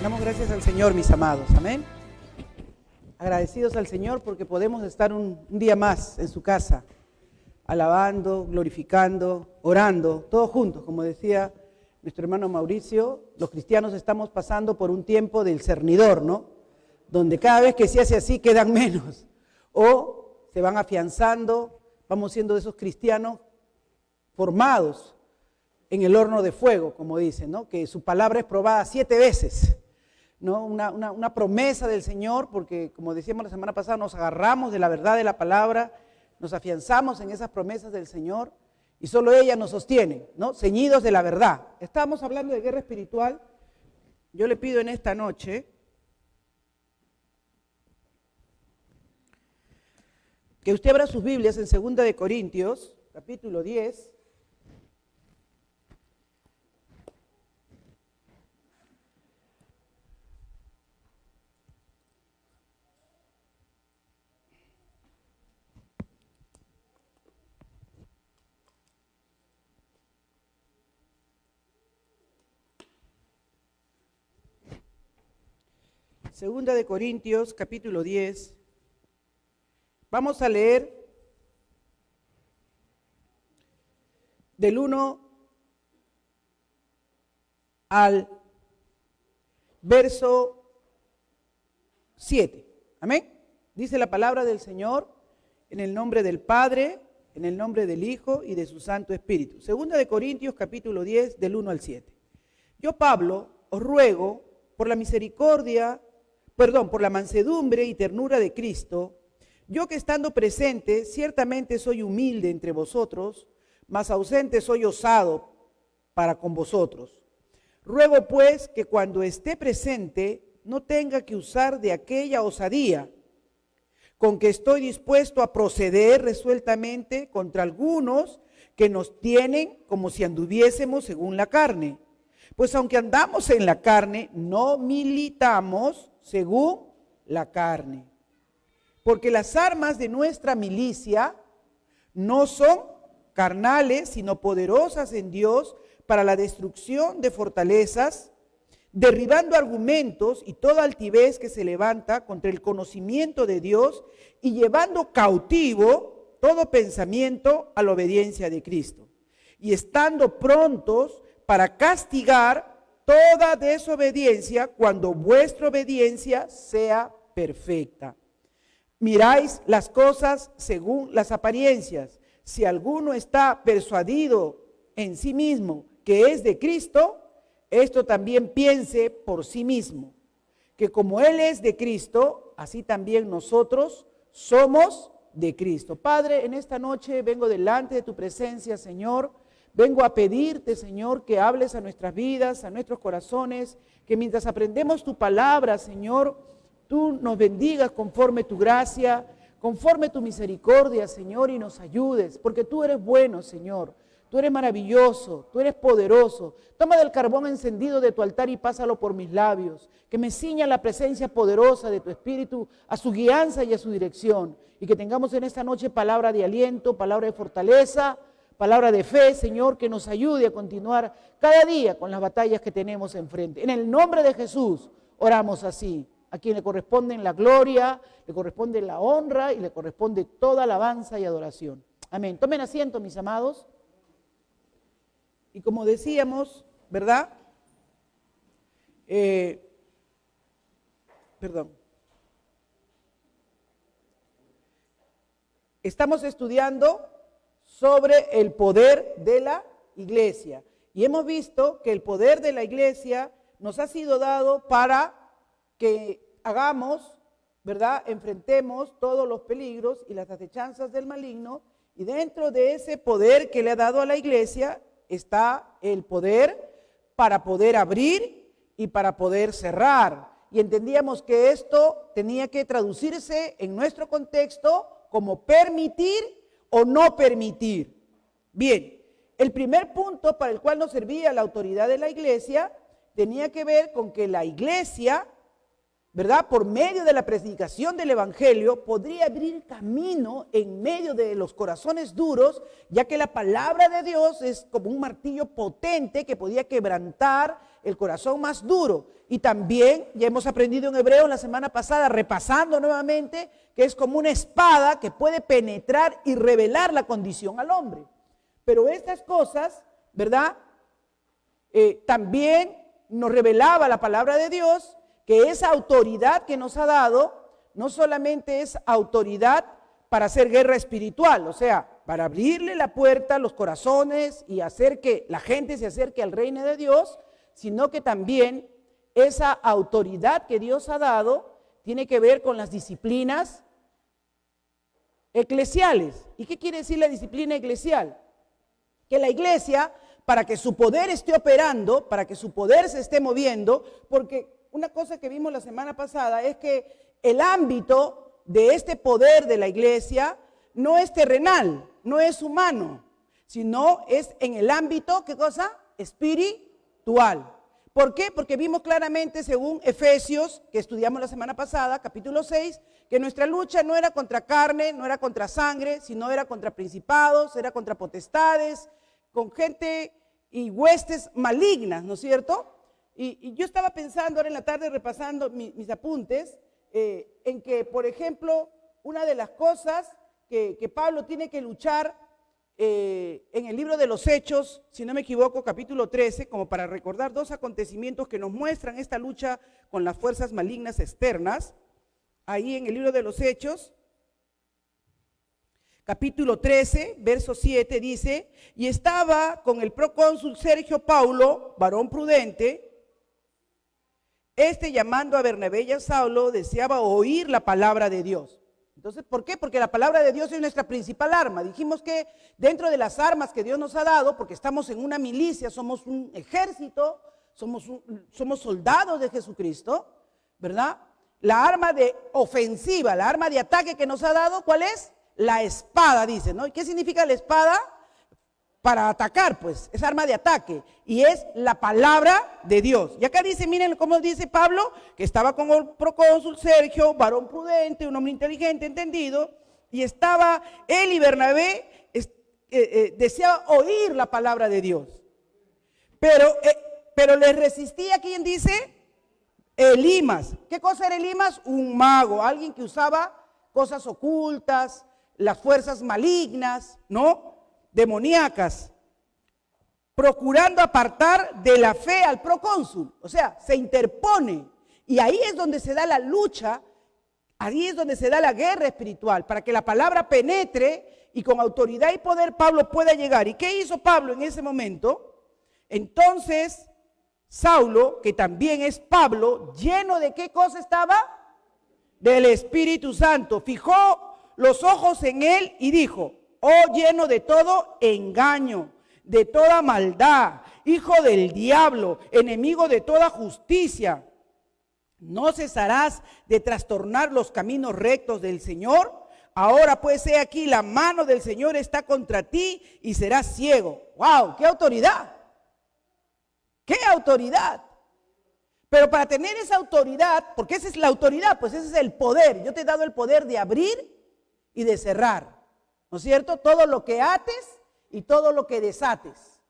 Damos gracias al Señor, mis amados. Amén. Agradecidos al Señor porque podemos estar un día más en su casa, alabando, glorificando, orando, todos juntos. Como decía nuestro hermano Mauricio, los cristianos estamos pasando por un tiempo del cernidor, ¿no? Donde cada vez que se hace así quedan menos. O se van afianzando, vamos siendo de esos cristianos formados en el horno de fuego, como dicen, ¿no? Que su palabra es probada 7 veces. ¿No? Una promesa del Señor, porque como decíamos la semana pasada, nos agarramos de la verdad de la palabra, nos afianzamos en esas promesas del Señor y solo ella nos sostiene, ¿no? Ceñidos de la verdad. Estábamos hablando de guerra espiritual. Yo le pido en esta noche que usted abra sus Biblias en 2 de Corintios, capítulo 10. Segunda de Corintios, capítulo 10. Vamos a leer del 1 al verso 7. Amén. Dice la palabra del Señor en el nombre del Padre, en el nombre del Hijo y de su Santo Espíritu. Segunda de Corintios, capítulo 10, del 1 al 7. Yo, Pablo, os ruego por la por la mansedumbre y ternura de Cristo, yo que estando presente, ciertamente soy humilde entre vosotros, mas ausente soy osado para con vosotros. Ruego pues que cuando esté presente no tenga que usar de aquella osadía, con que estoy dispuesto a proceder resueltamente contra algunos que nos tienen como si anduviésemos según la carne. Pues aunque andamos en la carne, no militamos según la carne. Porque las armas de nuestra milicia no son carnales, sino poderosas en Dios para la destrucción de fortalezas, derribando argumentos y toda altivez que se levanta contra el conocimiento de Dios y llevando cautivo todo pensamiento a la obediencia de Cristo. Y estando prontos para castigar toda desobediencia cuando vuestra obediencia sea perfecta. Miráis las cosas según las apariencias. Si alguno está persuadido en sí mismo que es de Cristo, esto también piense por sí mismo, que como Él es de Cristo, así también nosotros somos de Cristo. Padre, en esta noche vengo delante de tu presencia, Señor. Vengo a pedirte, Señor, que hables a nuestras vidas, a nuestros corazones, que mientras aprendemos tu palabra, Señor, tú nos bendigas conforme tu gracia, conforme tu misericordia, Señor, y nos ayudes, porque tú eres bueno, Señor. Tú eres maravilloso, tú eres poderoso. Toma del carbón encendido de tu altar y pásalo por mis labios. Que me ciña la presencia poderosa de tu Espíritu a su guianza y a su dirección. Y que tengamos en esta noche palabra de aliento, palabra de fortaleza, palabra de fe, Señor, que nos ayude a continuar cada día con las batallas que tenemos enfrente. En el nombre de Jesús oramos así. A quien le corresponde la gloria, le corresponde la honra y le corresponde toda alabanza y adoración. Amén. Tomen asiento, mis amados. Y como decíamos, ¿verdad? Estamos estudiando sobre el poder de la iglesia. Y hemos visto que el poder de la iglesia nos ha sido dado para que hagamos, ¿verdad? Enfrentemos todos los peligros y las acechanzas del maligno. Y dentro de ese poder que le ha dado a la iglesia está el poder para poder abrir y para poder cerrar. Y entendíamos que esto tenía que traducirse en nuestro contexto como permitir o no permitir. Bien, el primer punto para el cual nos servía la autoridad de la iglesia tenía que ver con que la iglesia ¿verdad? Por medio de la predicación del Evangelio, podría abrir camino en medio de los corazones duros, ya que la palabra de Dios es como un martillo potente que podía quebrantar el corazón más duro. Y también, ya hemos aprendido en Hebreos la semana pasada, repasando nuevamente, que es como una espada que puede penetrar y revelar la condición al hombre. Pero estas cosas, ¿verdad? También nos revelaba la palabra de Dios, que esa autoridad que nos ha dado no solamente es autoridad para hacer guerra espiritual, o sea, para abrirle la puerta a los corazones y hacer que la gente se acerque al reino de Dios, sino que también esa autoridad que Dios ha dado tiene que ver con las disciplinas eclesiales. ¿Y qué quiere decir la disciplina eclesial? Que la iglesia, para que su poder esté operando, para que su poder se esté moviendo, porque una cosa que vimos la semana pasada es que el ámbito de este poder de la iglesia no es terrenal, no es humano, sino es en el ámbito, ¿qué cosa? Espiritual. ¿Por qué? Porque vimos claramente, según Efesios, que estudiamos la semana pasada, capítulo 6, que nuestra lucha no era contra carne, no era contra sangre, sino era contra principados, era contra potestades, con gente y huestes malignas, ¿no es cierto? Y yo estaba pensando ahora en la tarde, repasando mis apuntes, en que, por ejemplo, una de las cosas que Pablo tiene que luchar en el libro de los Hechos, si no me equivoco, capítulo 13, como para recordar dos acontecimientos que nos muestran esta lucha con las fuerzas malignas externas, ahí en el libro de los Hechos, capítulo 13, verso 7, dice: y estaba con el procónsul Sergio Paulo, varón prudente. Llamando a Bernabé y a Saulo, deseaba oír la palabra de Dios. Entonces, ¿por qué? Porque la palabra de Dios es nuestra principal arma. Dijimos que dentro de las armas que Dios nos ha dado, porque estamos en una milicia, somos un ejército, somos soldados de Jesucristo, ¿verdad? La arma de ofensiva, la arma de ataque que nos ha dado, ¿cuál es? La espada, dice, ¿no? ¿Y qué significa la espada? Para atacar, pues, es arma de ataque, y es la palabra de Dios. Y acá dice, miren cómo dice Pablo, que estaba con el procónsul Sergio, varón prudente, un hombre inteligente, entendido, y estaba él y Bernabé, deseaba oír la palabra de Dios. Pero les resistía, ¿quién dice? Elimas. ¿Qué cosa era Elimas? Un mago, alguien que usaba cosas ocultas, las fuerzas malignas, ¿no? Demoníacas, procurando apartar de la fe al procónsul. O sea, se interpone, y ahí es donde se da la lucha, ahí es donde se da la guerra espiritual, para que la palabra penetre y con autoridad y poder Pablo pueda llegar. ¿Y qué hizo Pablo en ese momento? Entonces Saulo, que también es Pablo, lleno de ¿qué cosa estaba? Del Espíritu Santo, fijó los ojos en él y dijo: oh, lleno de todo engaño, de toda maldad, hijo del diablo, enemigo de toda justicia, ¿no cesarás de trastornar los caminos rectos del Señor? Ahora pues he aquí, la mano del Señor está contra ti y serás ciego. ¡Wow! ¡Qué autoridad! ¡Qué autoridad! Pero para tener esa autoridad, porque esa es la autoridad, pues ese es el poder. Yo te he dado el poder de abrir y de cerrar, ¿no es cierto? Todo lo que ates y todo lo que desates.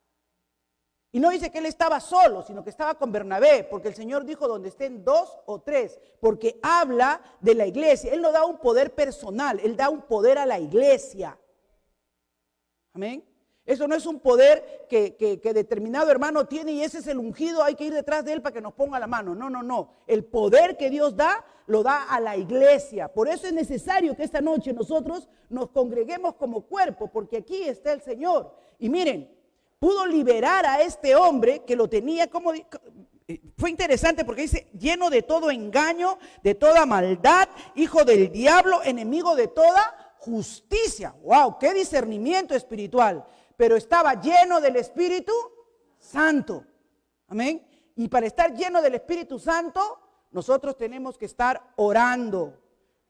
Y no dice que él estaba solo, sino que estaba con Bernabé, porque el Señor dijo donde estén dos o tres, porque habla de la iglesia. Él no da un poder personal, él da un poder a la iglesia. Amén. Eso no es un poder que determinado hermano tiene y ese es el ungido, hay que ir detrás de él para que nos ponga la mano. No, no, no. El poder que Dios da, lo da a la iglesia. Por eso es necesario que esta noche nosotros nos congreguemos como cuerpo, porque aquí está el Señor. Y miren, pudo liberar a este hombre que lo tenía como... Fue interesante porque dice, lleno de todo engaño, de toda maldad, hijo del diablo, enemigo de toda justicia. ¡Wow! ¡Qué discernimiento espiritual! Pero estaba lleno del Espíritu Santo. Amén. Y para estar lleno del Espíritu Santo, nosotros tenemos que estar orando,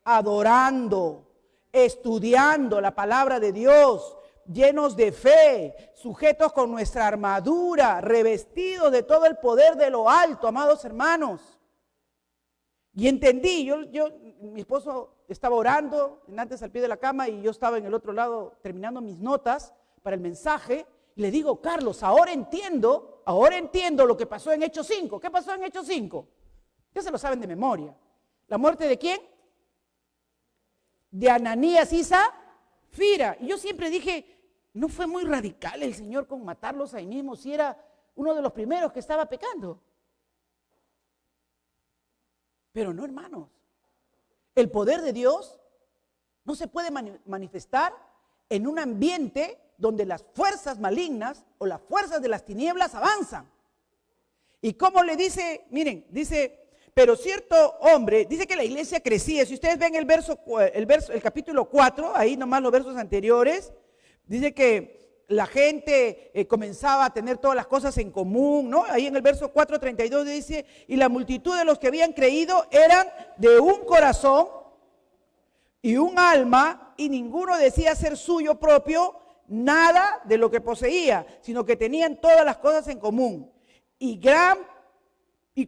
adorando, estudiando la palabra de Dios, llenos de fe, sujetos con nuestra armadura, revestidos de todo el poder de lo alto, amados hermanos. Y entendí, mi esposo estaba orando antes al pie de la cama y yo estaba en el otro lado terminando mis notas para el mensaje. Y le digo, Carlos, ahora entiendo lo que pasó en Hechos 5. ¿Qué pasó en Hechos 5? Ya se lo saben de memoria. ¿La muerte de quién? De Ananías y Zafira. Y yo siempre dije, ¿no fue muy radical el Señor con matarlos ahí mismo si era uno de los primeros que estaba pecando? Pero no, hermanos. El poder de Dios no se puede manifestar en un ambiente donde las fuerzas malignas o las fuerzas de las tinieblas avanzan. ¿Y cómo le dice? Miren, dice, pero cierto hombre, dice que la iglesia crecía. Si ustedes ven el capítulo 4, ahí nomás los versos anteriores, dice que la gente comenzaba a tener todas las cosas en común, ¿no? Ahí en el verso 4:32 dice, y la multitud de los que habían creído eran de un corazón y un alma, y ninguno decía ser suyo propio nada de lo que poseía, sino que tenían todas las cosas en común. Y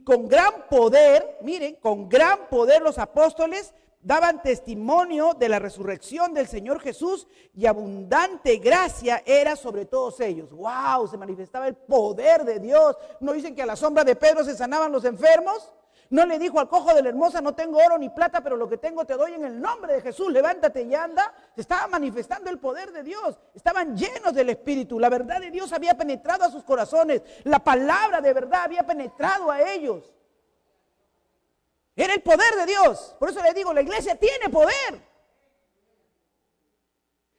con gran poder, miren, con gran poder los apóstoles daban testimonio de la resurrección del Señor Jesús, y abundante gracia era sobre todos ellos. ¡Wow! Se manifestaba el poder de Dios. ¿No dicen que a la sombra de Pedro se sanaban los enfermos? ¿No le dijo al cojo de la hermosa, no tengo oro ni plata, pero lo que tengo te doy en el nombre de Jesús, levántate y anda? Se estaba manifestando el poder de Dios. Estaban llenos del Espíritu. La verdad de Dios había penetrado a sus corazones. La palabra de verdad había penetrado a ellos. Era el poder de Dios. Por eso le digo, la iglesia tiene poder.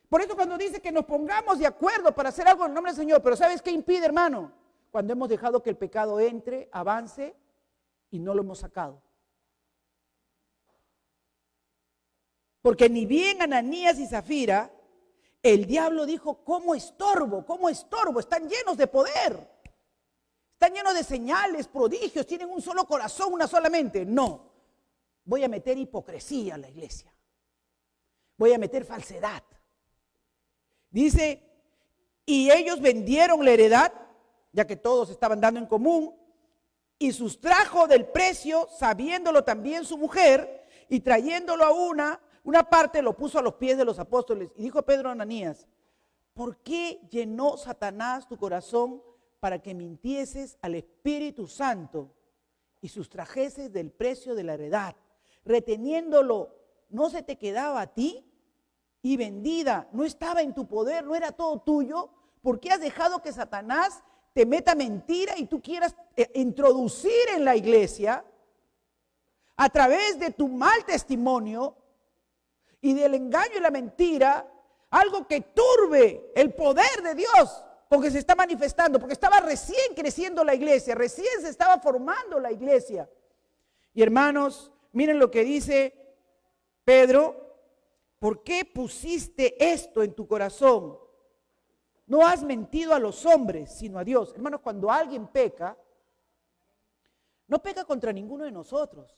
Por eso cuando dice que nos pongamos de acuerdo para hacer algo en el nombre del Señor, pero ¿sabes qué impide, hermano? Cuando hemos dejado que el pecado entre, avance y no lo hemos sacado. Porque ni bien Ananías y Zafira, el diablo dijo, ¿cómo estorbo? ¿Cómo estorbo? Están llenos de poder. Están llenos de señales, prodigios, tienen un solo corazón, una sola mente. No, voy a meter hipocresía a la iglesia. Voy a meter falsedad. Dice, y ellos vendieron la heredad, ya que todos estaban dando en común, y sustrajo del precio, sabiéndolo también su mujer, y trayéndolo a una parte lo puso a los pies de los apóstoles. Y dijo Pedro a Ananías, ¿por qué llenó Satanás tu corazón para que mintieses al Espíritu Santo y sustrajeses del precio de la heredad, reteniéndolo? ¿No se te quedaba a ti? Y vendida, ¿no estaba en tu poder? ¿No era todo tuyo? ¿Por qué has dejado que Satanás te meta mentira y tú quieras introducir en la iglesia a través de tu mal testimonio y del engaño y la mentira algo que turbe el poder de Dios? Porque se está manifestando, porque estaba recién creciendo la iglesia, recién se estaba formando la iglesia. Y hermanos, miren lo que dice Pedro, ¿por qué pusiste esto en tu corazón? No has mentido a los hombres, sino a Dios. Hermanos, cuando alguien peca, no peca contra ninguno de nosotros.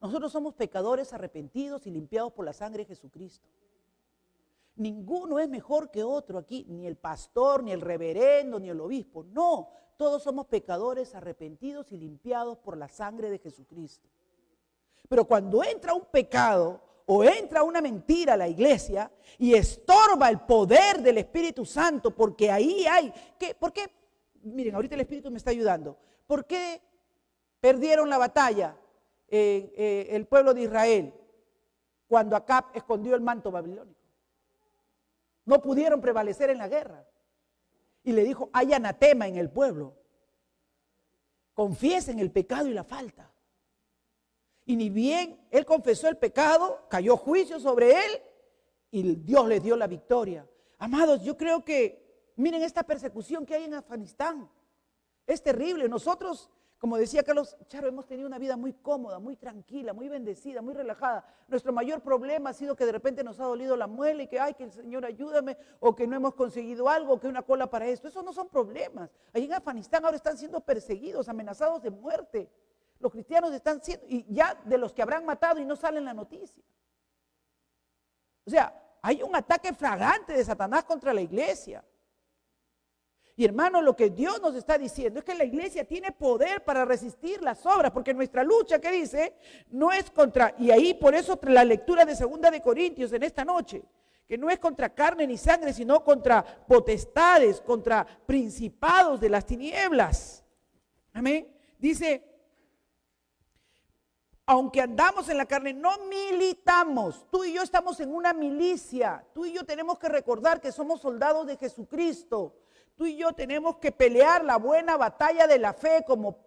Nosotros somos pecadores arrepentidos y limpiados por la sangre de Jesucristo. Ninguno es mejor que otro aquí, ni el pastor, ni el reverendo, ni el obispo. No, todos somos pecadores arrepentidos y limpiados por la sangre de Jesucristo. Pero cuando entra un pecado o entra una mentira a la iglesia y estorba el poder del Espíritu Santo, porque ahí hay, ¿por qué? Miren, ahorita el Espíritu me está ayudando. ¿Por qué perdieron la batalla el pueblo de Israel cuando Acab escondió el manto babilónico? No pudieron prevalecer en la guerra. Y le dijo, hay anatema en el pueblo. Confiesen el pecado y la falta. Y ni bien él confesó el pecado, cayó juicio sobre él y Dios le dio la victoria. Amados, yo creo que, miren esta persecución que hay en Afganistán. Es terrible. Nosotros, como decía Carlos Charo, hemos tenido una vida muy cómoda, muy tranquila, muy bendecida, muy relajada. Nuestro mayor problema ha sido que de repente nos ha dolido la muela y que, ay, que el Señor ayúdame, o que no hemos conseguido algo, o que una cola para esto. Esos no son problemas. Allí en Afganistán ahora están siendo perseguidos, amenazados de muerte. Los cristianos están siendo, y ya de los que habrán matado y no sale en la noticia. O sea, hay un ataque flagrante de Satanás contra la iglesia. Y hermano, lo que Dios nos está diciendo es que la iglesia tiene poder para resistir las obras, porque nuestra lucha, ¿qué dice? No es contra, y ahí por eso la lectura de 2 de Corintios en esta noche, que no es contra carne ni sangre, sino contra potestades, contra principados de las tinieblas. Amén. Dice, aunque andamos en la carne, no militamos. Tú y yo estamos en una milicia. Tú y yo tenemos que recordar que somos soldados de Jesucristo. Tú y yo tenemos que pelear la buena batalla de la fe, como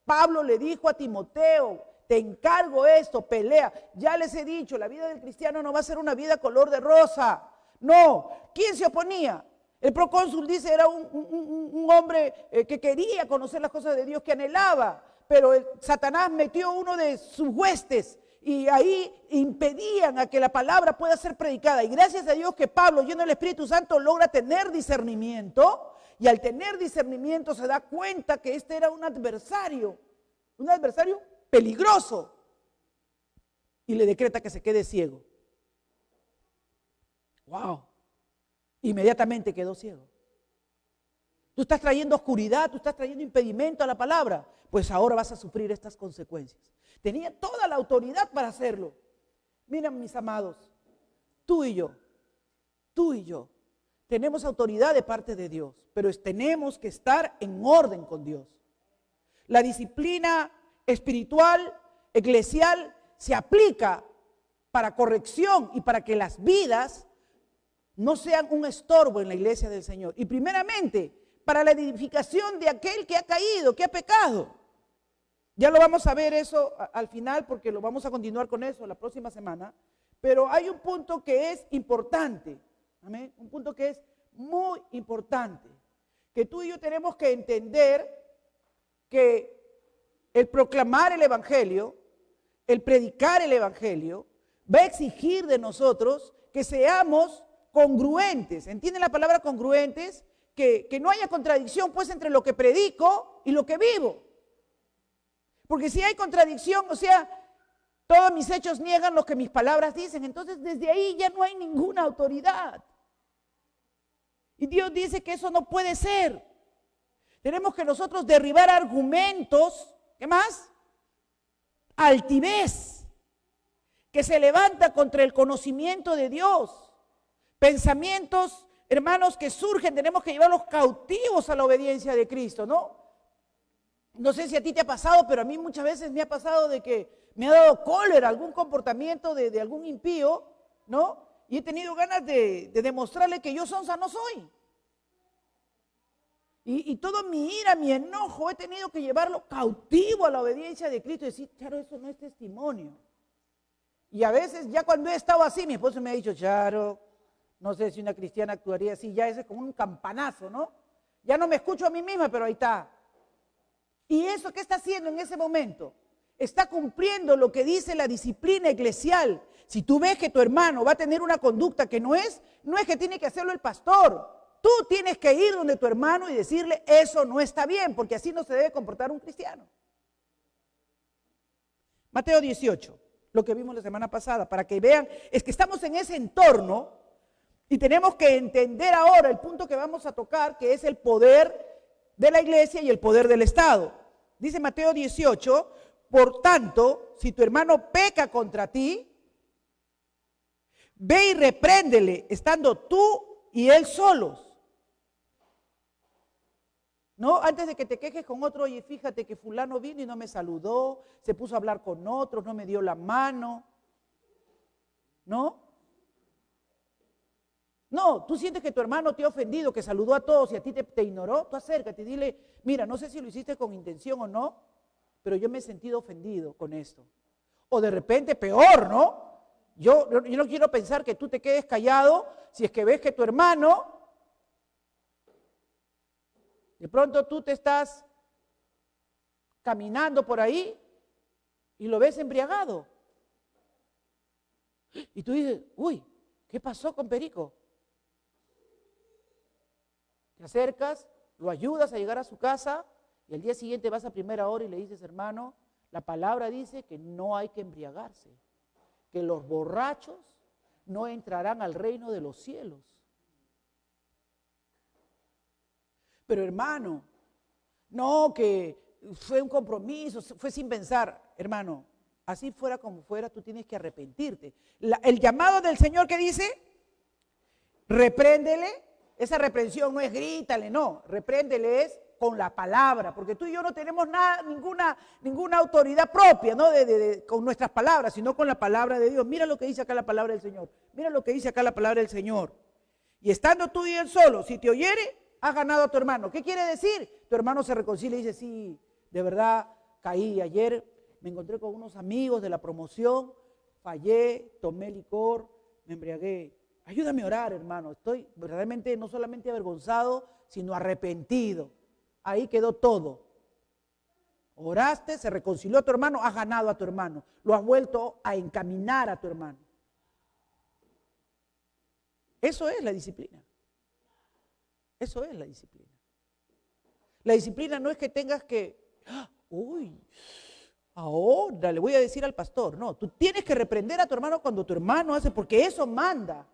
Pablo le dijo a Timoteo. Te encargo esto, pelea. Ya les he dicho, la vida del cristiano no va a ser una vida color de rosa. No. ¿Quién se oponía? El procónsul dice, era un hombre que quería conocer las cosas de Dios, que anhelaba. Pero Satanás metió uno de sus huestes y ahí impedían a que la palabra pueda ser predicada. Y gracias a Dios que Pablo, lleno del Espíritu Santo, logra tener discernimiento. Y al tener discernimiento se da cuenta que este era un adversario peligroso. Y le decreta que se quede ciego. ¡Wow! Inmediatamente quedó ciego. Tú estás trayendo oscuridad, tú estás trayendo impedimento a la palabra. Pues ahora vas a sufrir estas consecuencias. Tenía toda la autoridad para hacerlo. Miren, mis amados, tú y yo, tenemos autoridad de parte de Dios, pero tenemos que estar en orden con Dios. La disciplina espiritual, eclesial, se aplica para corrección y para que las vidas no sean un estorbo en la iglesia del Señor. Y primeramente, para la edificación de aquel que ha caído, que ha pecado. Ya lo vamos a ver eso al final, porque lo vamos a continuar con eso la próxima semana. Pero hay un punto que es importante, ¿amén? Un punto que es muy importante, que tú y yo tenemos que entender que el proclamar el Evangelio, el predicar el Evangelio, va a exigir de nosotros que seamos congruentes. ¿Entienden la palabra congruentes? Que no haya contradicción pues entre lo que predico y lo que vivo. Porque si hay contradicción, o sea, todos mis hechos niegan lo que mis palabras dicen, entonces desde ahí ya no hay ninguna autoridad. Y Dios dice que eso no puede ser. Tenemos que nosotros derribar argumentos, ¿qué más? Altivez, que se levanta contra el conocimiento de Dios. Pensamientos, hermanos, que surgen, tenemos que llevarlos cautivos a la obediencia de Cristo, ¿no? No sé si a ti te ha pasado, pero a mí muchas veces me ha pasado de que me ha dado cólera algún comportamiento de algún impío, ¿no? Y he tenido ganas de demostrarle que yo sonsa no soy. Y todo mi ira, mi enojo, he tenido que llevarlo cautivo a la obediencia de Cristo y decir, Charo, eso no es testimonio. Y a veces, ya cuando he estado así, mi esposo me ha dicho, Charo, no sé si una cristiana actuaría así, ya ese es como un campanazo, ¿no? Ya no me escucho a mí misma, pero ahí está. ¿Y eso qué está haciendo en ese momento? Está cumpliendo lo que dice la disciplina eclesial. Si tú ves que tu hermano va a tener una conducta que no es que tiene que hacerlo el pastor. Tú tienes que ir donde tu hermano y decirle, eso no está bien, porque así no se debe comportar un cristiano. Mateo 18, lo que vimos la semana pasada, para que vean, es que estamos en ese entorno y tenemos que entender ahora el punto que vamos a tocar, que es el poder de la iglesia y el poder del Estado. Dice Mateo 18, por tanto, si tu hermano peca contra ti, ve y repréndele, estando tú y él solos. No, antes de que te quejes con otro, oye, fíjate que fulano vino y no me saludó, se puso a hablar con otros, no me dio la mano. ¿No? No, tú sientes que tu hermano te ha ofendido, que saludó a todos y a ti te ignoró, tú acércate y dile, mira, no sé si lo hiciste con intención o no, pero yo me he sentido ofendido con esto. O de repente peor, ¿no? Yo no quiero pensar que tú te quedes callado si es que ves que tu hermano, de pronto tú te estás caminando por ahí y lo ves embriagado. Y tú dices, uy, ¿qué pasó con Perico? Te acercas, lo ayudas a llegar a su casa y al día siguiente vas a primera hora y le dices, hermano, la palabra dice que no hay que embriagarse, que los borrachos no entrarán al reino de los cielos. Pero hermano, no, que fue un compromiso, fue sin pensar. Hermano, así fuera como fuera, tú tienes que arrepentirte. El llamado del Señor que dice, repréndele, esa reprensión no es grítale, no, repréndele es con la palabra, porque tú y yo no tenemos nada, ninguna autoridad propia, ¿no? Con nuestras palabras, sino con la palabra de Dios. Mira lo que dice acá la palabra del Señor, mira lo que dice acá la palabra del Señor. Y estando tú y él solo, si te oyere, has ganado a tu hermano. ¿Qué quiere decir? Tu hermano se reconcilia y dice, sí, de verdad caí ayer, me encontré con unos amigos de la promoción, fallé, tomé licor, me embriagué. Ayúdame a orar, hermano. Estoy realmente no solamente avergonzado, sino arrepentido. Ahí quedó todo. Oraste, se reconcilió a tu hermano, has ganado a tu hermano. Lo has vuelto a encaminar a tu hermano. Eso es la disciplina. Eso es la disciplina. La disciplina no es que tengas que, uy, ahora le voy a decir al pastor. No, tú tienes que reprender a tu hermano cuando tu hermano hace, porque eso manda.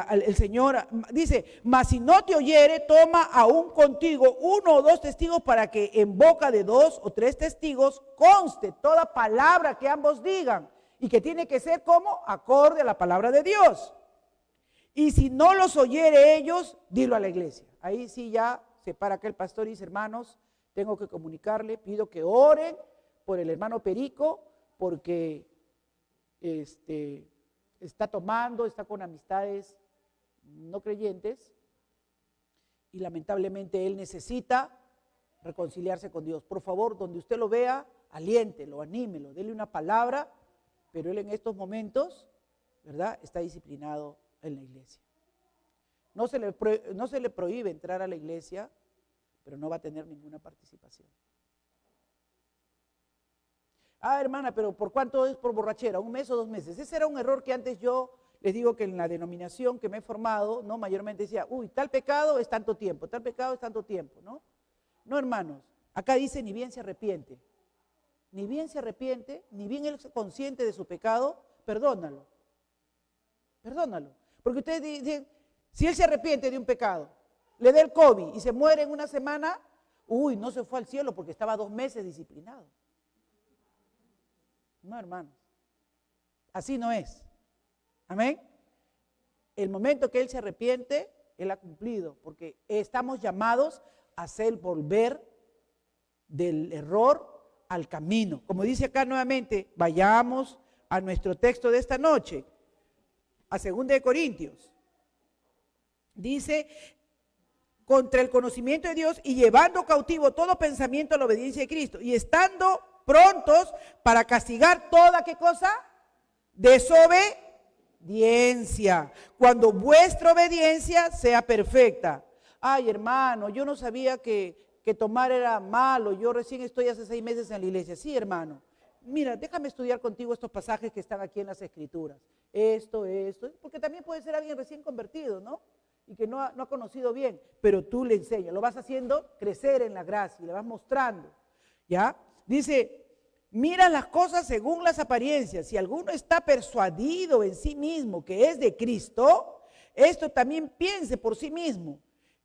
El Señor dice, mas si no te oyere, toma aún contigo 1 o 2 testigos para que en boca de 2 o 3 testigos conste toda palabra que ambos digan y que tiene que ser como acorde a la palabra de Dios. Y si no los oyere ellos, dilo a la iglesia. Ahí sí ya se para acá el pastor y dice, hermanos, tengo que comunicarle, pido que oren por el hermano Perico porque está tomando, está con amistades no creyentes y lamentablemente él necesita reconciliarse con Dios. Por favor, donde usted lo vea, aliéntelo, anímelo, dele una palabra, pero él en estos momentos, ¿verdad?, está disciplinado en la iglesia. No se le prohíbe entrar a la iglesia, pero no va a tener ninguna participación. Hermana, pero ¿por cuánto es por borrachera? ¿1 mes o 2 meses? Ese era un error que antes yo les digo que en la denominación que me he formado, ¿no? Mayormente decía, tal pecado es tanto tiempo, tal pecado es tanto tiempo, ¿no? No, hermanos, acá dice ni bien se arrepiente. Ni bien se arrepiente, ni bien él es consciente de su pecado, perdónalo. Perdónalo. Porque ustedes dicen, si él se arrepiente de un pecado, le da el COVID y se muere en 1 semana, no se fue al cielo porque estaba 2 meses disciplinado. No, hermanos, así no es. Amén. El momento que él se arrepiente, él ha cumplido, porque estamos llamados a hacer volver del error al camino. Como dice acá nuevamente, vayamos a nuestro texto de esta noche, a 2 de Corintios. Dice, contra el conocimiento de Dios y llevando cautivo todo pensamiento a la obediencia de Cristo y estando prontos para castigar toda, ¿qué cosa? Desobediencia. Cuando vuestra obediencia sea perfecta. Ay, hermano, yo no sabía que tomar era malo. Yo recién estoy hace 6 meses en la iglesia. Sí, hermano. Mira, déjame estudiar contigo estos pasajes que están aquí en las Escrituras. Esto, porque también puede ser alguien recién convertido, ¿no? Y que no ha conocido bien, pero tú le enseñas, lo vas haciendo crecer en la gracia y le vas mostrando, ¿ya? Dice, mira las cosas según las apariencias. Si alguno está persuadido en sí mismo que es de Cristo, esto también piense por sí mismo,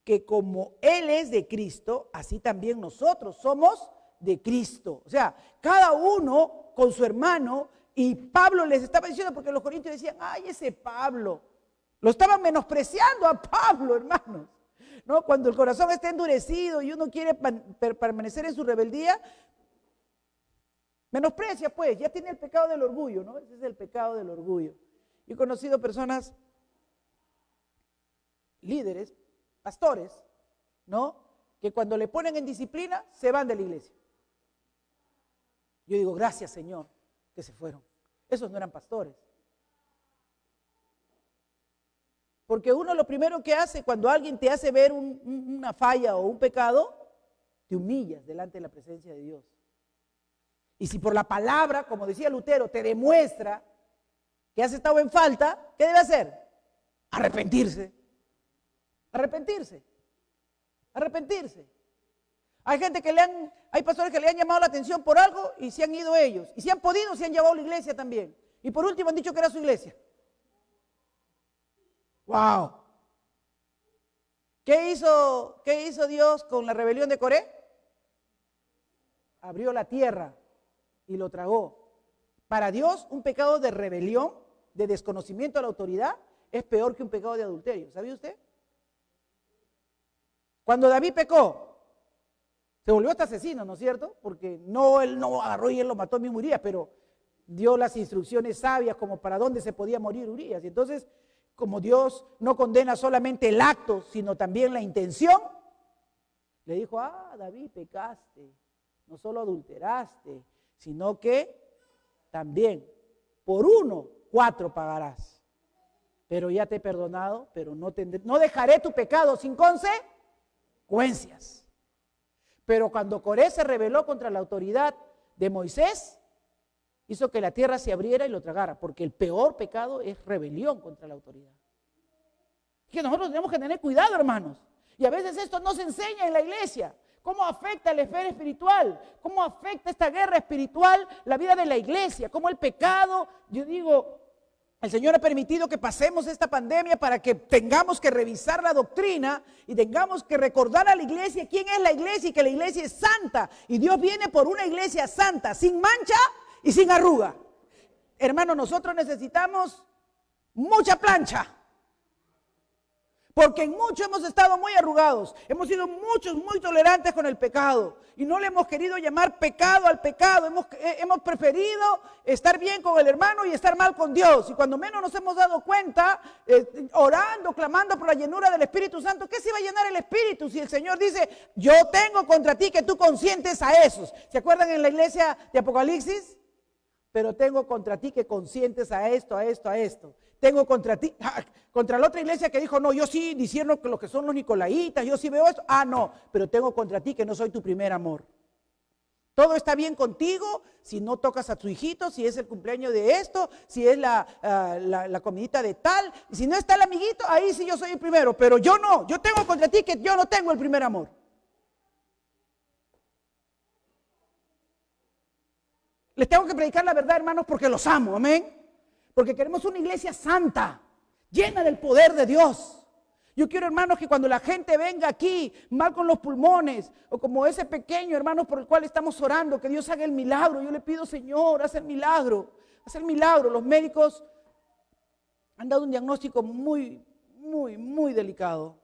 que como Él es de Cristo, así también nosotros somos de Cristo. O sea, cada uno con su hermano, y Pablo les estaba diciendo, porque los corintios decían, ay, ese Pablo, lo estaban menospreciando a Pablo, hermanos, ¿no? Cuando el corazón está endurecido y uno quiere permanecer en su rebeldía, menosprecia, pues, ya tiene el pecado del orgullo, ¿no? Ese es el pecado del orgullo. Yo he conocido personas, líderes, pastores, ¿no?, que cuando le ponen en disciplina, se van de la iglesia. Yo digo, gracias, Señor, que se fueron. Esos no eran pastores. Porque uno lo primero que hace cuando alguien te hace ver una falla o un pecado, te humillas delante de la presencia de Dios. Y si por la palabra, como decía Lutero, te demuestra que has estado en falta, ¿qué debe hacer? Arrepentirse. Arrepentirse. Arrepentirse. Hay pastores que le han llamado la atención por algo y se han ido ellos. Y si han podido, se han llevado a la iglesia también. Y por último han dicho que era su iglesia. ¡Wow! ¿Qué hizo Dios con la rebelión de Coré? Abrió la tierra y lo tragó. Para Dios, un pecado de rebelión, de desconocimiento a la autoridad, es peor que un pecado de adulterio. ¿Sabía usted? Cuando David pecó, se volvió hasta asesino, ¿no es cierto? Porque no, él no agarró y él lo mató mismo Urías, pero dio las instrucciones sabias como para dónde se podía morir Urías. Y entonces, como Dios no condena solamente el acto, sino también la intención, le dijo, David, pecaste, no solo adulteraste, sino que también por 4 pagarás. Pero ya te he perdonado, pero no dejaré tu pecado sin consecuencias. Pero cuando Coré se rebeló contra la autoridad de Moisés, hizo que la tierra se abriera y lo tragara, porque el peor pecado es rebelión contra la autoridad. Que nosotros tenemos que tener cuidado, hermanos. Y a veces esto no se enseña en la iglesia. ¿Cómo afecta la esfera espiritual? ¿Cómo afecta esta guerra espiritual la vida de la iglesia? ¿Cómo el pecado, yo digo, el Señor ha permitido que pasemos esta pandemia para que tengamos que revisar la doctrina y tengamos que recordar a la iglesia quién es la iglesia y que la iglesia es santa. Y Dios viene por una iglesia santa, sin mancha y sin arruga. Hermano, nosotros necesitamos mucha plancha. Porque en mucho hemos estado muy arrugados, hemos sido muchos muy tolerantes con el pecado y no le hemos querido llamar pecado al pecado, hemos preferido estar bien con el hermano y estar mal con Dios. Y cuando menos nos hemos dado cuenta, orando, clamando por la llenura del Espíritu Santo, ¿qué se iba a llenar el Espíritu? Si el Señor dice, yo tengo contra ti que tú consientes a esos. ¿Se acuerdan en la iglesia de Apocalipsis? Pero tengo contra ti que consientes a esto, a esto, a esto. Tengo contra ti, contra la otra iglesia que dijo, no, yo sí discierno lo que son los nicolaitas, yo sí veo esto. No, pero tengo contra ti que no soy tu primer amor. Todo está bien contigo si no tocas a tu hijito, si es el cumpleaños de esto, si es la comidita de tal. Y si no está el amiguito, ahí sí yo soy el primero, pero yo no, yo tengo contra ti que yo no tengo el primer amor. Les tengo que predicar la verdad, hermanos, porque los amo, amén. Porque queremos una iglesia santa, llena del poder de Dios. Yo quiero, hermanos, que cuando la gente venga aquí mal con los pulmones, o como ese pequeño, hermanos, por el cual estamos orando, que Dios haga el milagro. Yo le pido, Señor, haz el milagro, haz el milagro. Los médicos han dado un diagnóstico muy delicado,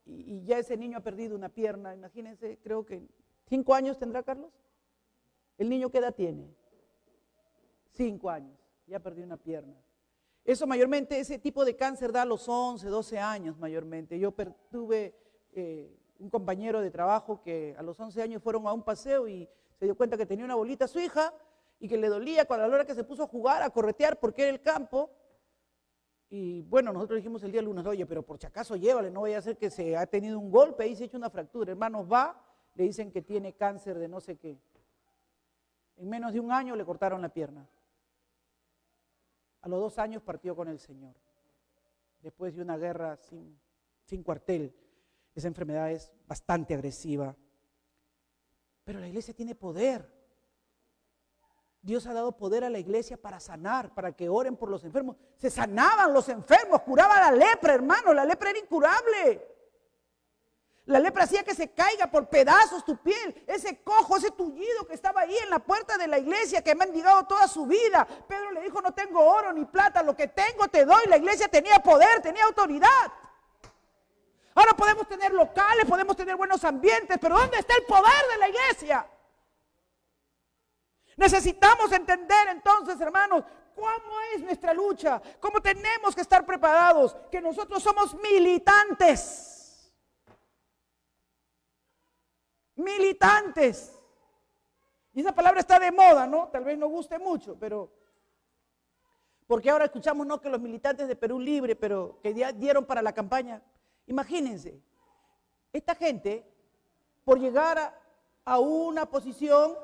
y ya ese niño ha perdido una pierna. Imagínense, creo que 5 años tendrá, Carlos. ¿El niño qué edad tiene? 5 años, ya perdió una pierna. Eso mayormente, ese tipo de cáncer da a los 11, 12 años mayormente. Yo tuve un compañero de trabajo que a los 11 años fueron a un paseo y se dio cuenta que tenía una bolita a su hija y que le dolía cuando a la hora que se puso a jugar, a corretear porque era el campo. Y bueno, nosotros dijimos el día lunes, oye, pero por si acaso llévale, no vaya a ser que se ha tenido un golpe y se ha hecho una fractura. Hermanos, le dicen que tiene cáncer de no sé qué. En menos de 1 año le cortaron la pierna. A los 2 años partió con el Señor. Después de una guerra sin cuartel. Esa enfermedad es bastante agresiva. Pero la iglesia tiene poder. Dios ha dado poder a la iglesia para sanar, para que oren por los enfermos. Se sanaban los enfermos, curaba la lepra, hermano. La lepra era incurable. La lepra hacía que se caiga por pedazos tu piel. Ese cojo, ese tullido que estaba ahí en la puerta de la iglesia, que me han mendigado toda su vida. Pedro le dijo, no tengo oro ni plata, lo que tengo te doy. La iglesia tenía poder, tenía autoridad. Ahora podemos tener locales, podemos tener buenos ambientes, pero ¿dónde está el poder de la iglesia? Necesitamos entender entonces, hermanos, cómo es nuestra lucha, cómo tenemos que estar preparados, que nosotros somos militantes. Militantes. Y esa palabra está de moda, ¿no? Tal vez no guste mucho, pero porque ahora escuchamos, ¿no?, que los militantes de Perú Libre, pero que dieron para la campaña. Imagínense, esta gente, por llegar a una posición,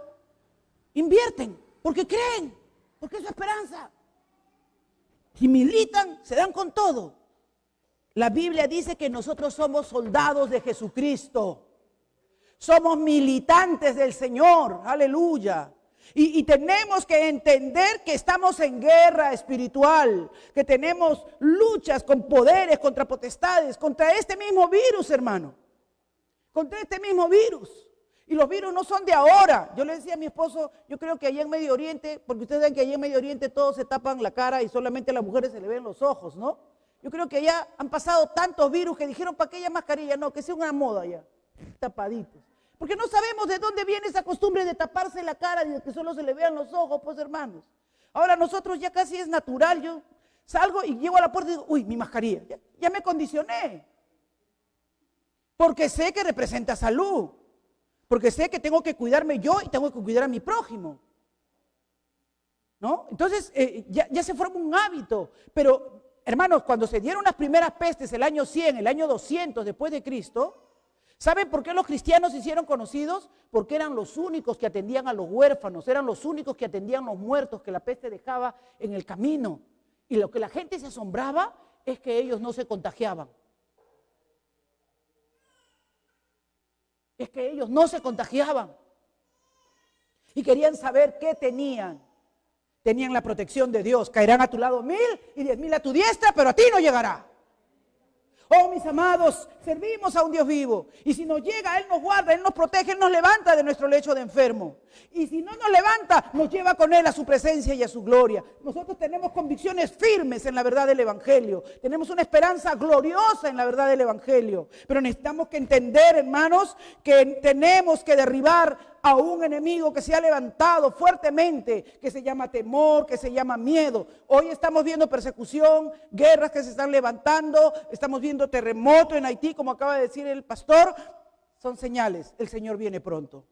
invierten, porque creen, porque es su esperanza. Y militan, se dan con todo. La Biblia dice que nosotros somos soldados de Jesucristo. Somos militantes del Señor, aleluya. Y tenemos que entender que estamos en guerra espiritual, que tenemos luchas con poderes, contra potestades, contra este mismo virus, hermano. Contra este mismo virus. Y los virus no son de ahora. Yo le decía a mi esposo, yo creo que allá en Medio Oriente, porque ustedes ven que allá en Medio Oriente todos se tapan la cara y solamente a las mujeres se le ven los ojos, ¿no? Yo creo que allá han pasado tantos virus que dijeron, ¿para qué haya mascarilla? No, que sea una moda ya, tapaditos. Porque no sabemos de dónde viene esa costumbre de taparse la cara y de que solo se le vean los ojos, pues hermanos. Ahora nosotros ya casi es natural, yo salgo y llego a la puerta y digo, uy, mi mascarilla, ya me condicioné. Porque sé que representa salud, porque sé que tengo que cuidarme yo y tengo que cuidar a mi prójimo. ¿No? Entonces ya se forma un hábito, pero hermanos, cuando se dieron las primeras pestes, el año 100, el año 200 después de Cristo, ¿saben por qué los cristianos se hicieron conocidos? Porque eran los únicos que atendían a los huérfanos, eran los únicos que atendían a los muertos que la peste dejaba en el camino. Y lo que la gente se asombraba es que ellos no se contagiaban. Es que ellos no se contagiaban. Y querían saber qué tenían. Tenían la protección de Dios. Caerán a tu lado 1000 y 10.000 a tu diestra, pero a ti no llegará. Oh, mis amados, servimos a un Dios vivo. Y si nos llega, Él nos guarda, Él nos protege, Él nos levanta de nuestro lecho de enfermo. Y si no nos levanta, nos lleva con Él a su presencia y a su gloria. Nosotros tenemos convicciones firmes en la verdad del Evangelio. Tenemos una esperanza gloriosa en la verdad del Evangelio. Pero necesitamos que entender, hermanos, que tenemos que derribar a un enemigo que se ha levantado fuertemente, que se llama temor, que se llama miedo. Hoy estamos viendo persecución, guerras que se están levantando, estamos viendo terremoto en Haití, como acaba de decir el pastor. Son señales, el Señor viene pronto.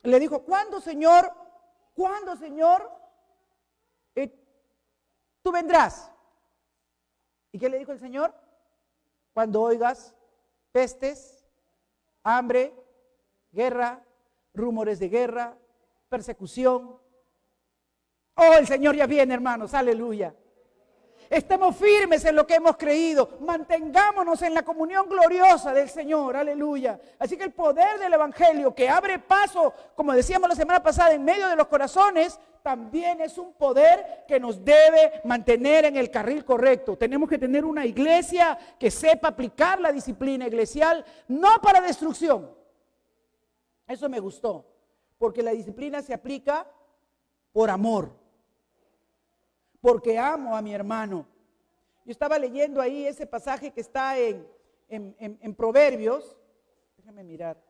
Le dijo, ¿cuándo, Señor? ¿Cuándo, Señor? Tú vendrás. ¿Y qué le dijo el Señor? Cuando oigas pestes, hambre, guerra, rumores de guerra, persecución. Oh, el Señor ya viene, hermanos, aleluya. Estemos firmes en lo que hemos creído, mantengámonos en la comunión gloriosa del Señor, aleluya. Así que el poder del Evangelio que abre paso, como decíamos la semana pasada, en medio de los corazones, también es un poder que nos debe mantener en el carril correcto. Tenemos que tener una iglesia que sepa aplicar la disciplina eclesial, no para destrucción. Eso me gustó, porque la disciplina se aplica por amor. Porque amo a mi hermano. Yo estaba leyendo ahí ese pasaje que está en Proverbios, déjame mirar,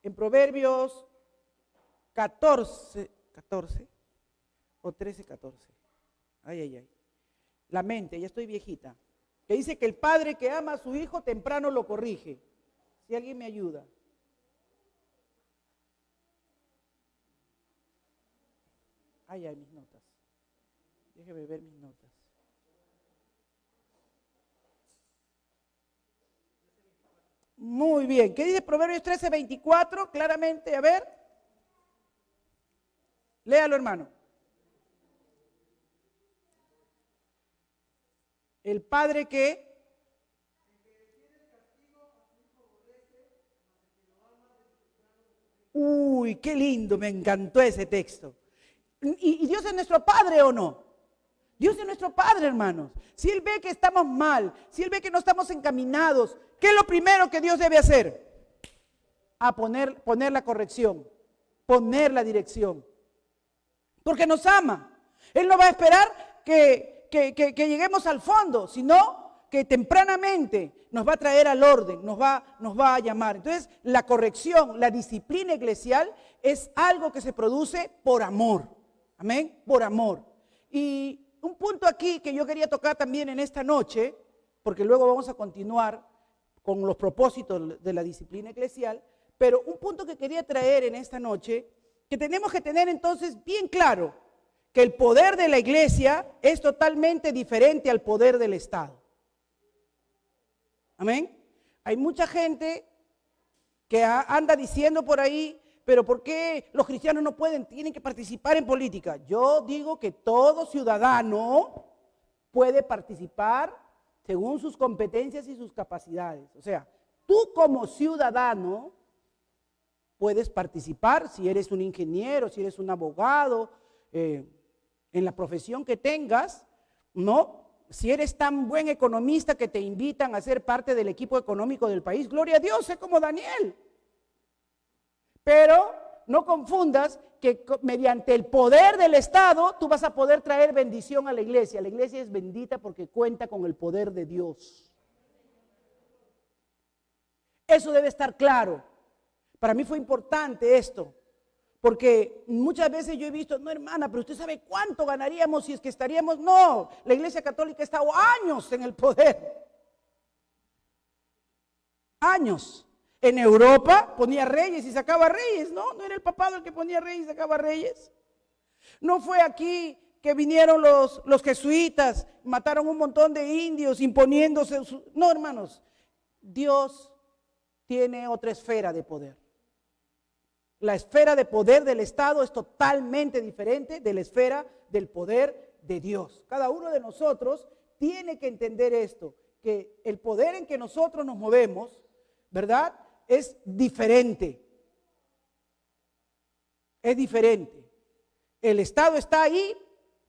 en Proverbios 14 o 13:14. Ay. La mente, ya estoy viejita. Que dice que el padre que ama a su hijo temprano lo corrige. Si alguien me ayuda. Ay, mis notas. Déjeme ver mis notas. Muy bien. ¿Qué dice Proverbios 13:24? Claramente, a ver. Léalo, hermano. El padre que... Uy, qué lindo, me encantó ese texto. ¿Y Dios es nuestro Padre o no? Dios es nuestro Padre, hermanos. Si Él ve que estamos mal, si Él ve que no estamos encaminados, ¿qué es lo primero que Dios debe hacer? Poner la corrección, poner la dirección. Porque nos ama. Él no va a esperar que lleguemos al fondo, sino que tempranamente nos va a traer al orden, nos va a llamar. Entonces, la corrección, la disciplina eclesial es algo que se produce por amor. Amén, por amor. Y un punto aquí que yo quería tocar también en esta noche, porque luego vamos a continuar con los propósitos de la disciplina eclesial, pero un punto que quería traer en esta noche, que tenemos que tener entonces bien claro, que el poder de la iglesia es totalmente diferente al poder del Estado. Amén. Hay mucha gente que anda diciendo por ahí, pero ¿por qué los cristianos no tienen que participar en política? Yo digo que todo ciudadano puede participar según sus competencias y sus capacidades. O sea, tú como ciudadano puedes participar si eres un ingeniero, si eres un abogado, en la profesión que tengas, ¿no? Si eres tan buen economista que te invitan a ser parte del equipo económico del país, gloria a Dios, sé como Daniel. Pero no confundas que mediante el poder del Estado tú vas a poder traer bendición a la iglesia. La iglesia es bendita porque cuenta con el poder de Dios. Eso debe estar claro. Para mí fue importante esto, porque muchas veces yo he visto, no hermana, pero usted sabe cuánto ganaríamos si es que estaríamos. No, la Iglesia Católica ha estado años en el poder. Años. En Europa ponía reyes y sacaba reyes, ¿no? No era el papado el que ponía reyes y sacaba reyes. No fue aquí que vinieron los jesuitas, mataron un montón de indios imponiéndose. No, hermanos, Dios tiene otra esfera de poder. La esfera de poder del Estado es totalmente diferente de la esfera del poder de Dios. Cada uno de nosotros tiene que entender esto, que el poder en que nosotros nos movemos, ¿verdad?, es diferente. Es diferente. El Estado está ahí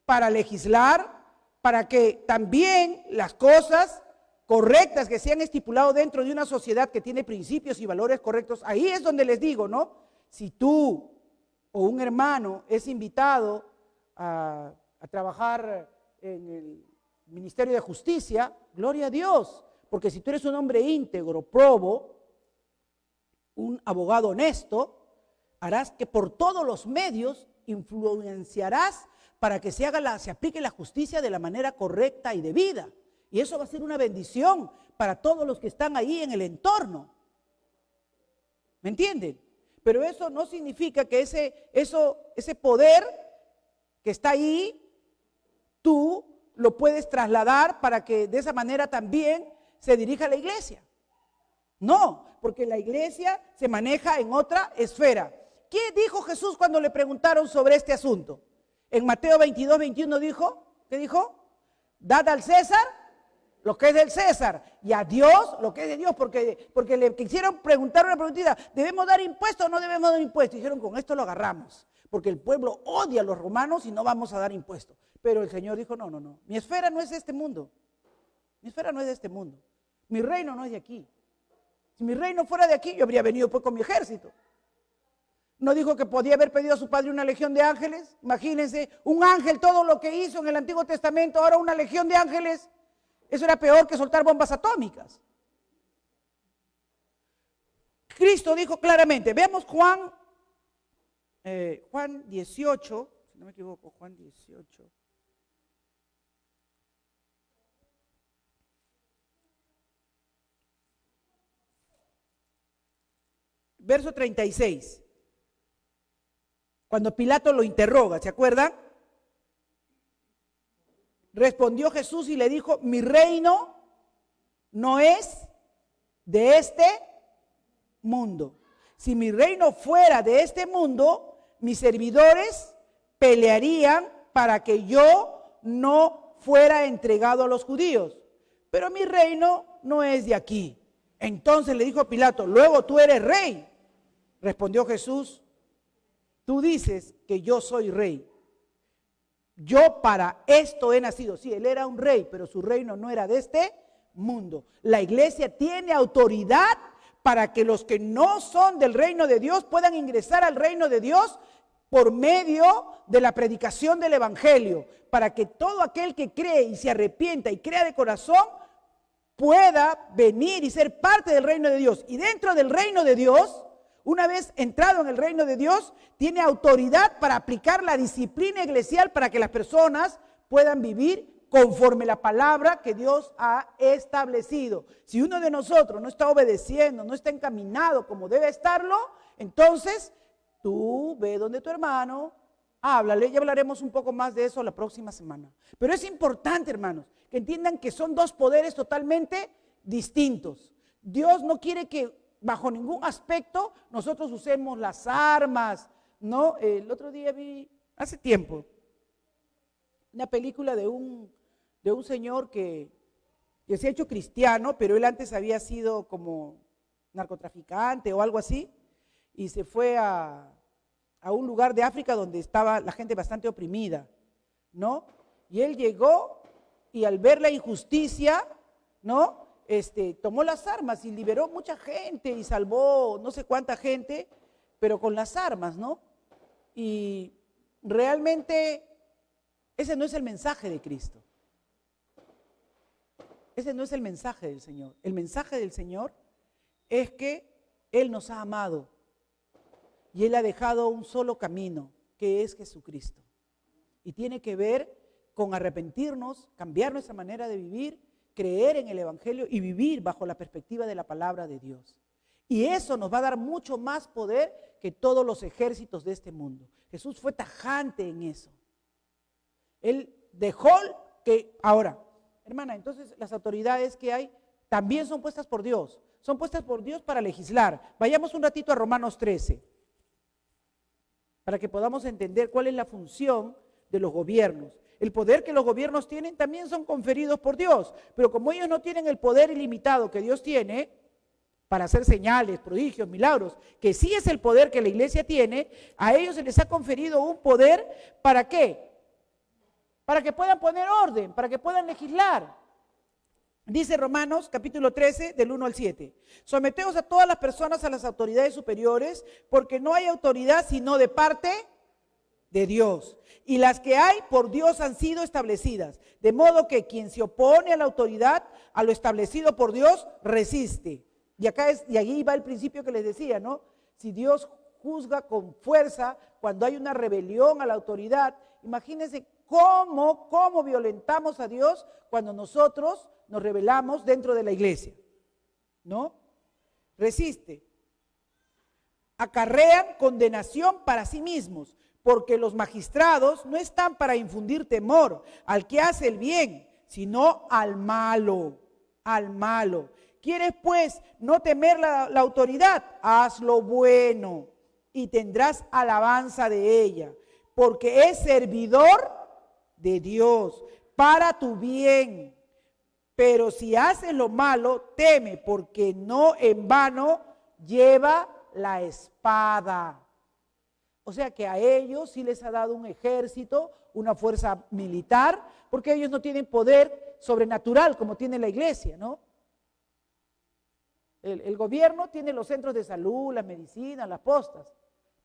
para legislar, para que también las cosas correctas que se han estipulado dentro de una sociedad que tiene principios y valores correctos, ahí es donde les digo, ¿no? Si tú o un hermano es invitado a trabajar en el Ministerio de Justicia, gloria a Dios, porque si tú eres un hombre íntegro, probo, un abogado honesto, harás que por todos los medios influenciarás para que se aplique la justicia de la manera correcta y debida. Y eso va a ser una bendición para todos los que están ahí en el entorno. ¿Me entienden? Pero eso no significa que ese poder que está ahí, tú lo puedes trasladar para que de esa manera también se dirija a la iglesia. No, porque la iglesia se maneja en otra esfera. ¿Qué dijo Jesús cuando le preguntaron sobre este asunto? En Mateo 22, 21 dijo, ¿qué dijo? Dad al César lo que es del César y a Dios lo que es de Dios, porque le quisieron preguntar una preguntita, ¿debemos dar impuestos o no debemos dar impuestos? Y dijeron, con esto lo agarramos, porque el pueblo odia a los romanos y no vamos a dar impuestos. Pero el Señor dijo, no, mi esfera no es de este mundo, mi esfera no es de este mundo, mi reino no es de aquí. Si mi reino fuera de aquí, yo habría venido pues con mi ejército. ¿No dijo que podía haber pedido a su padre una legión de ángeles? Imagínense, un ángel, todo lo que hizo en el Antiguo Testamento, ahora una legión de ángeles. Eso era peor que soltar bombas atómicas. Cristo dijo claramente, veamos Juan 18, si no me equivoco, Juan 18. Verso 36. Cuando Pilato lo interroga, ¿se acuerdan? Respondió Jesús y le dijo, mi reino no es de este mundo. Si mi reino fuera de este mundo, mis servidores pelearían para que yo no fuera entregado a los judíos. Pero mi reino no es de aquí. Entonces le dijo Pilato, luego tú eres rey. Respondió Jesús, tú dices que yo soy rey. Yo para esto he nacido. Sí, él era un rey, pero su reino no era de este mundo. La iglesia tiene autoridad para que los que no son del reino de Dios puedan ingresar al reino de Dios por medio de la predicación del evangelio, para que todo aquel que cree y se arrepienta y crea de corazón pueda venir y ser parte del reino de Dios. Y dentro del reino de Dios, una vez entrado en el reino de Dios, tiene autoridad para aplicar la disciplina eclesial para que las personas puedan vivir conforme la palabra que Dios ha establecido. Si uno de nosotros no está obedeciendo, no está encaminado como debe estarlo, entonces tú ve donde tu hermano, háblale, y hablaremos un poco más de eso la próxima semana. Pero es importante, hermanos, que entiendan que son dos poderes totalmente distintos. Dios no quiere que bajo ningún aspecto nosotros usemos las armas, ¿no? El otro día vi, hace tiempo, una película de un señor que se ha hecho cristiano, pero él antes había sido como narcotraficante o algo así, y se fue a un lugar de África donde estaba la gente bastante oprimida, ¿no? Y él llegó y al ver la injusticia, ¿no? Tomó las armas y liberó mucha gente y salvó no sé cuánta gente, pero con las armas, ¿no? Y realmente ese no es el mensaje de Cristo. Ese no es el mensaje del Señor. El mensaje del Señor es que Él nos ha amado y Él ha dejado un solo camino, que es Jesucristo. Y tiene que ver con arrepentirnos, cambiar nuestra manera de vivir, creer en el Evangelio y vivir bajo la perspectiva de la palabra de Dios. Y eso nos va a dar mucho más poder que todos los ejércitos de este mundo. Jesús fue tajante en eso. Él dejó que... Ahora, hermana, entonces las autoridades que hay también son puestas por Dios. Son puestas por Dios para legislar. Vayamos un ratito a Romanos 13, para que podamos entender cuál es la función de los gobiernos. El poder que los gobiernos tienen también son conferidos por Dios, pero como ellos no tienen el poder ilimitado que Dios tiene para hacer señales, prodigios, milagros, que sí es el poder que la iglesia tiene, a ellos se les ha conferido un poder, ¿para qué? Para que puedan poner orden, para que puedan legislar. Dice Romanos capítulo 13 del 1 al 7. Someteos a todas las personas a las autoridades superiores, porque no hay autoridad sino de parte de Dios. Y las que hay por Dios han sido establecidas. De modo que quien se opone a la autoridad, a lo establecido por Dios, resiste. Y allí va el principio que les decía, ¿no? Si Dios juzga con fuerza cuando hay una rebelión a la autoridad, imagínense cómo violentamos a Dios cuando nosotros nos rebelamos dentro de la iglesia, ¿no? Resiste. Acarrean condenación para sí mismos, porque los magistrados no están para infundir temor al que hace el bien, sino al malo, al malo. ¿Quieres pues no temer la autoridad? Haz lo bueno y tendrás alabanza de ella, porque es servidor de Dios para tu bien. Pero si haces lo malo, teme, porque no en vano lleva la espada. O sea que a ellos sí les ha dado un ejército, una fuerza militar, porque ellos no tienen poder sobrenatural como tiene la iglesia, ¿no? El gobierno tiene los centros de salud, las medicinas, las postas,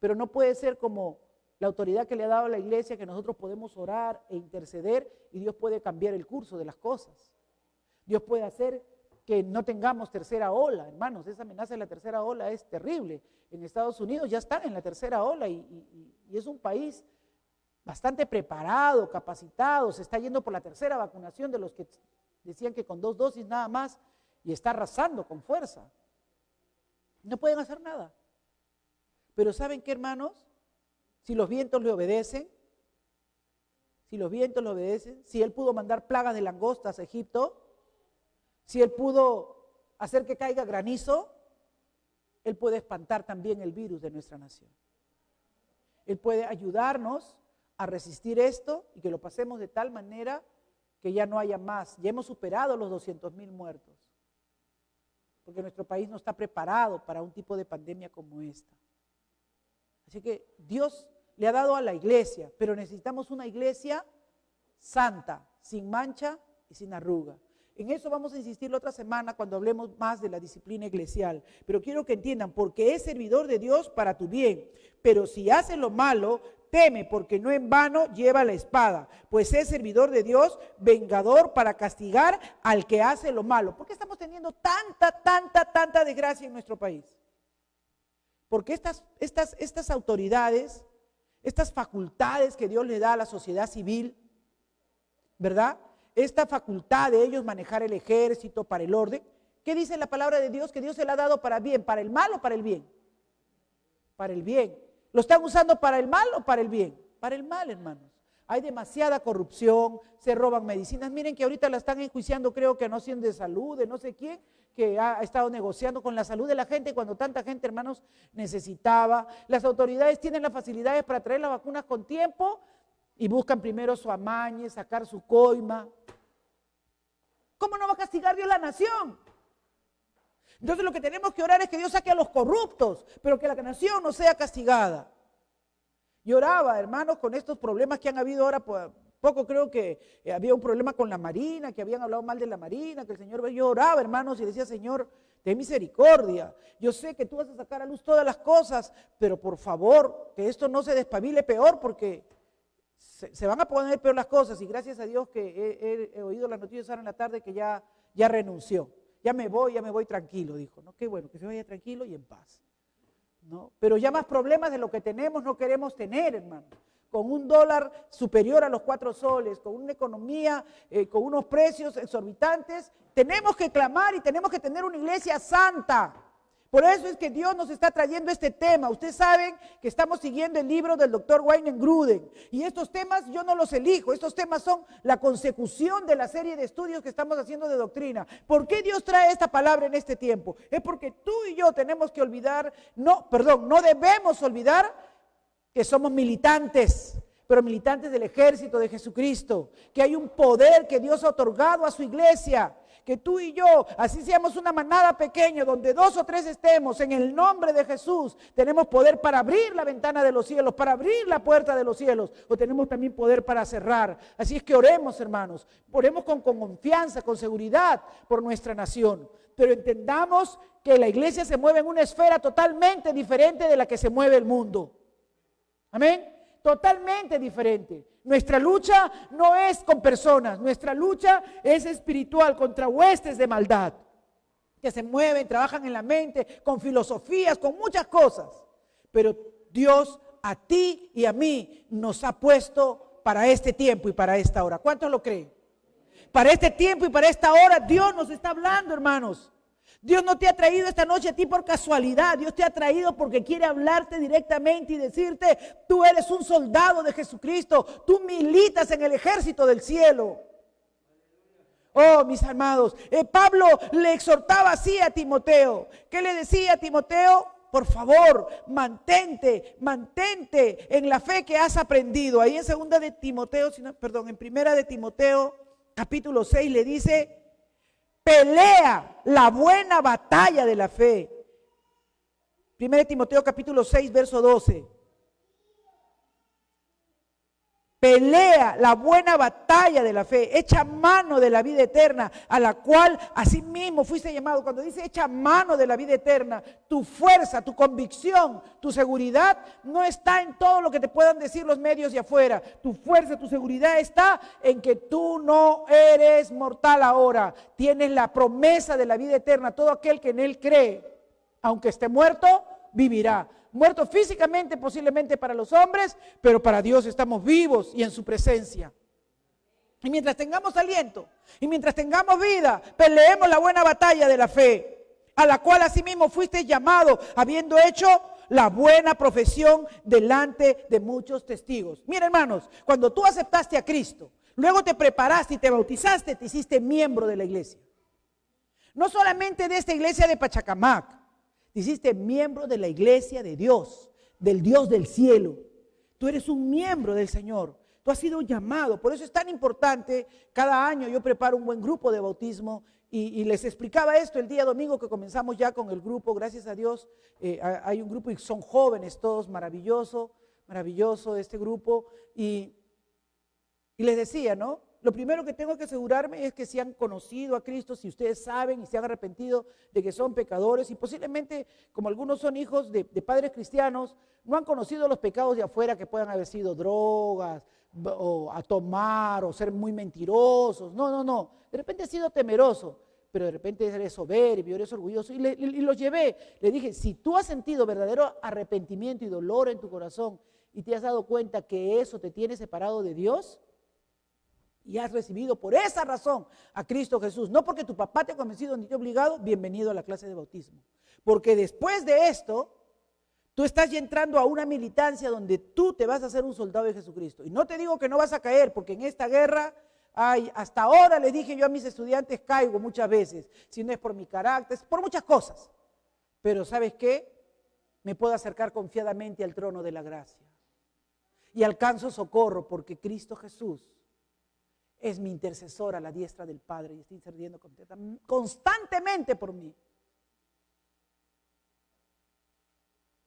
pero no puede ser como la autoridad que le ha dado a la iglesia, que nosotros podemos orar e interceder y Dios puede cambiar el curso de las cosas. Dios puede hacer que no tengamos tercera ola, hermanos. Esa amenaza de la tercera ola es terrible. En Estados Unidos ya están en la tercera ola y es un país bastante preparado, capacitado. Se está yendo por la tercera vacunación de los que decían que con 2 dosis nada más, y está arrasando con fuerza. No pueden hacer nada. Pero ¿saben qué, hermanos? Si los vientos le obedecen, si Él pudo mandar plagas de langostas a Egipto, si Él pudo hacer que caiga granizo, Él puede espantar también el virus de nuestra nación. Él puede ayudarnos a resistir esto y que lo pasemos de tal manera que ya no haya más. Ya hemos superado los 200,000 muertos, porque nuestro país no está preparado para un tipo de pandemia como esta. Así que Dios le ha dado a la iglesia, pero necesitamos una iglesia santa, sin mancha y sin arruga. En eso vamos a insistir la otra semana cuando hablemos más de la disciplina eclesial. Pero quiero que entiendan, porque es servidor de Dios para tu bien. Pero si hace lo malo, teme, porque no en vano lleva la espada, pues es servidor de Dios, vengador para castigar al que hace lo malo. ¿Por qué estamos teniendo tanta desgracia en nuestro país? Porque estas autoridades, estas facultades que Dios le da a la sociedad civil, ¿verdad? Esta facultad de ellos manejar el ejército para el orden, ¿qué dice la palabra de Dios? Que Dios se la ha dado para bien, ¿para el mal o para el bien? Para el bien. ¿Lo están usando para el mal o para el bien? Para el mal, hermanos. Hay demasiada corrupción, se roban medicinas. Miren que ahorita la están enjuiciando, creo que no siendo de salud, de no sé quién, que ha estado negociando con la salud de la gente cuando tanta gente, hermanos, necesitaba. Las autoridades tienen las facilidades para traer las vacunas con tiempo y buscan primero su amañe, sacar su coima. ¿Cómo no va a castigar Dios la nación? Entonces lo que tenemos que orar es que Dios saque a los corruptos, pero que la nación no sea castigada. Yo oraba, hermanos, con estos problemas que han habido ahora, poco creo que había un problema con la Marina, que habían hablado mal de la Marina, que el Señor, yo oraba, hermanos, y decía, Señor, ten misericordia. Yo sé que tú vas a sacar a luz todas las cosas, pero por favor, que esto no se despabile peor, porque se van a poner peor las cosas. Y gracias a Dios que he oído las noticias ahora en la tarde que ya renunció. Ya me voy tranquilo, dijo. ¿No? Qué bueno, que se vaya tranquilo y en paz. ¿No? Pero ya más problemas de lo que tenemos no queremos tener, hermano. Con un dólar superior a los 4 soles, con una economía, con unos precios exorbitantes, tenemos que clamar y tenemos que tener una iglesia santa. Por eso es que Dios nos está trayendo este tema. Ustedes saben que estamos siguiendo el libro del doctor Wayne Grudem. Y estos temas yo no los elijo. Estos temas son la consecución de la serie de estudios que estamos haciendo de doctrina. ¿Por qué Dios trae esta palabra en este tiempo? Es porque tú y yo tenemos que olvidar, no debemos olvidar que somos militantes, pero militantes del ejército de Jesucristo. Que hay un poder que Dios ha otorgado a su iglesia. Que tú y yo, así seamos una manada pequeña, donde 2 o 3 estemos, en el nombre de Jesús, tenemos poder para abrir la ventana de los cielos, para abrir la puerta de los cielos, o tenemos también poder para cerrar. Así es que oremos, hermanos, oremos con confianza, con seguridad por nuestra nación, pero entendamos que la iglesia se mueve en una esfera totalmente diferente de la que se mueve el mundo. Amén. Totalmente diferente. Nuestra lucha no es con personas, nuestra lucha es espiritual contra huestes de maldad que se mueven, trabajan en la mente, con filosofías, con muchas cosas. Pero Dios a ti y a mí nos ha puesto para este tiempo y para esta hora. ¿Cuántos lo creen? Para este tiempo y para esta hora Dios nos está hablando, hermanos. Dios no te ha traído esta noche a ti por casualidad. Dios te ha traído porque quiere hablarte directamente y decirte, tú eres un soldado de Jesucristo. Tú militas en el ejército del cielo. Oh, mis amados, Pablo le exhortaba así a Timoteo. ¿Qué le decía a Timoteo? Por favor, mantente en la fe que has aprendido. Ahí en en primera de Timoteo, capítulo 6, le dice, pelea la buena batalla de la fe. 1 Timoteo capítulo 6, verso 12. Pelea la buena batalla de la fe, echa mano de la vida eterna, a la cual asimismo fuiste llamado. Cuando dice echa mano de la vida eterna, tu fuerza, tu convicción, tu seguridad no está en todo lo que te puedan decir los medios de afuera. Tu fuerza, tu seguridad está en que tú no eres mortal ahora. Tienes la promesa de la vida eterna. Todo aquel que en él cree, aunque esté muerto, vivirá. Muertos físicamente posiblemente para los hombres, pero para Dios estamos vivos y en su presencia. Y mientras tengamos aliento y mientras tengamos vida, peleemos la buena batalla de la fe, a la cual asimismo fuiste llamado, habiendo hecho la buena profesión delante de muchos testigos. Mira, hermanos, cuando tú aceptaste a Cristo, luego te preparaste y te bautizaste, te hiciste miembro de la iglesia. No solamente de esta iglesia de Pachacamac, te hiciste miembro de la iglesia de Dios, del Dios del cielo. Tú eres un miembro del Señor. Tú has sido llamado. Por eso es tan importante. Cada año yo preparo un buen grupo de bautismo y les explicaba esto el día domingo que comenzamos ya con el grupo. Gracias a Dios hay un grupo y son jóvenes todos, maravilloso este grupo. Y les decía, ¿no? Lo primero que tengo que asegurarme es que si han conocido a Cristo, si ustedes saben y se han arrepentido de que son pecadores y posiblemente, como algunos son hijos de padres cristianos, no han conocido los pecados de afuera que puedan haber sido drogas, o a tomar, o ser muy mentirosos. No. De repente he sido temeroso, pero de repente eres soberbio, eres orgulloso. Y los llevé. Le dije, si tú has sentido verdadero arrepentimiento y dolor en tu corazón y te has dado cuenta que eso te tiene separado de Dios, y has recibido por esa razón a Cristo Jesús, no porque tu papá te ha convencido ni te ha obligado, bienvenido a la clase de bautismo. Porque después de esto, tú estás ya entrando a una militancia donde tú te vas a hacer un soldado de Jesucristo. Y no te digo que no vas a caer, porque en esta guerra, hasta ahora les dije yo a mis estudiantes, caigo muchas veces, si no es por mi carácter, es por muchas cosas. Pero ¿sabes qué? Me puedo acercar confiadamente al trono de la gracia. Y alcanzo socorro porque Cristo Jesús es mi intercesor a la diestra del Padre y está intercediendo constantemente por mí.